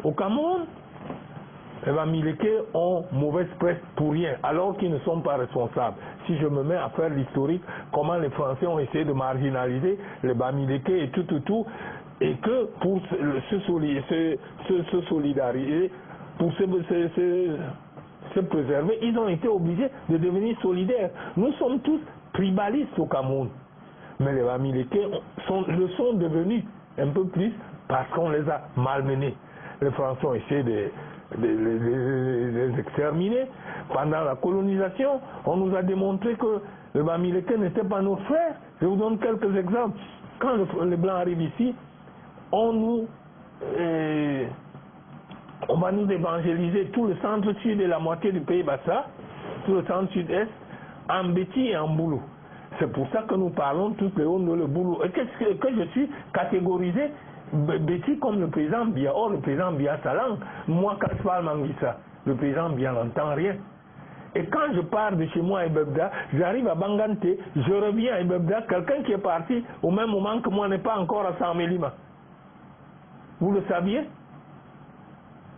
Au Cameroun, les Bamileke ont mauvaise presse pour rien, alors qu'ils ne sont pas responsables. Si je me mets à faire l'historique, comment les Français ont essayé de marginaliser les Bamileke et tout, et que pour se solidariser, pour se préserver, ils ont été obligés de devenir solidaires. Nous sommes tous tribalistes au Cameroun. Mais les Bamileke le sont devenus un peu plus parce qu'on les a malmenés. Les Français ont essayé de les exterminer. Pendant la colonisation, on nous a démontré que les Bamileke n'étaient pas nos frères. Je vous donne quelques exemples. Quand les Blancs arrivent ici, on va nous évangéliser tout le centre-sud et la moitié du pays Bassa, tout le centre-sud-est, en Béti et en Boulou. C'est pour ça que nous parlons toutes les ondes le Boulou. Et que je suis catégorisé Béti comme le président Biya. Or, le président Biya sa langue. Moi, quand je parle Manguissa, le président Biya n'entend rien. Et quand je pars de chez moi à Ebebda, j'arrive à Bangante, je reviens à Ebebda, quelqu'un qui est parti au même moment que moi n'est pas encore à Samelima. Vous le saviez?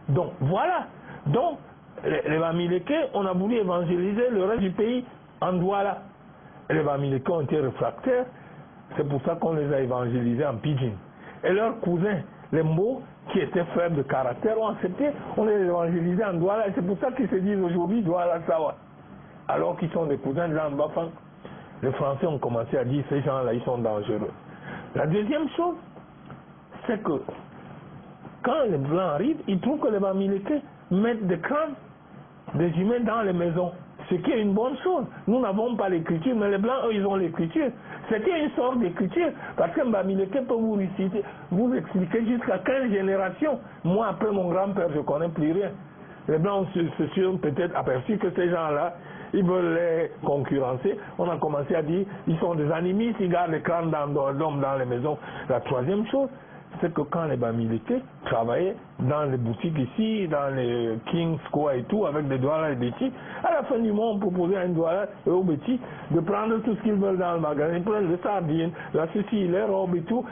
Donc, voilà. Donc, les Bamileke, on a voulu évangéliser le reste du pays en Douala. Et les Bamileke ont été réfractaires. C'est pour ça qu'on les a évangélisés en pidgin. Et leurs cousins, les Mbo, qui étaient faibles de caractère, ont accepté. On les a évangélisés en Douala. Et c'est pour ça qu'ils se disent aujourd'hui Douala Sawa. Alors qu'ils sont des cousins de Jean Bafang. Les Français ont commencé à dire ces gens-là, ils sont dangereux. La deuxième chose, c'est que quand les Blancs arrivent, ils trouvent que les Bamileke mettent des crânes des humains dans les maisons. Ce qui est une bonne chose. Nous n'avons pas l'écriture, mais les Blancs, eux, ils ont l'écriture. C'était une sorte d'écriture. Parce qu'un Bamileke peut vous expliquer jusqu'à 15 générations. Moi, après mon grand-père, je ne connais plus rien. Les Blancs se sont peut-être aperçus que ces gens-là, ils veulent les concurrencer. On a commencé à dire, ils sont des animistes, ils gardent les crânes d'hommes dans les maisons. La troisième chose, c'est que quand les Bamileke travaillaient dans les boutiques ici, dans les King's Square et tout, avec des doualas et des petits, à la fin du mois, on proposait à une douala et aux petits de prendre tout ce qu'ils veulent dans le magasin. Ils prennent les sardines, la ceci, les robes et tout.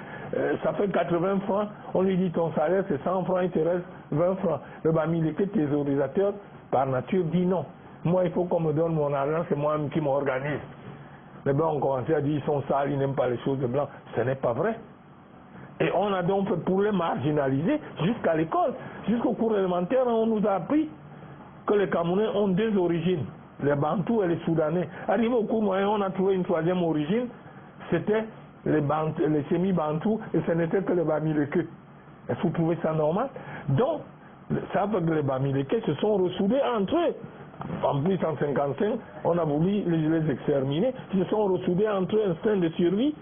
Ça fait 80 francs. On lui dit ton salaire c'est 100 francs, il te reste 20 francs. Le Bamileke thésaurisateurs, par nature, dit non. Moi, il faut qu'on me donne mon argent, c'est moi qui m'organise. Les Blancs ont commencé à dire ils sont sales, ils n'aiment pas les choses de Blancs. Ce n'est pas vrai. Et on a donc fait pour les marginaliser jusqu'à l'école. Jusqu'au cours élémentaire, on nous a appris que les Camerounais ont deux origines, les Bantous et les Soudanais. Arrivé au cours moyen, on a trouvé une troisième origine, c'était les semi-Bantous, et ce n'était que les Bamileke. Est-ce que vous trouvez ça normal? Donc, ça fait que les Bamileke se sont ressoudés entre eux. En plus, en 1955, on a voulu les exterminer. Ils se sont ressoudés entre eux, instinct de survie.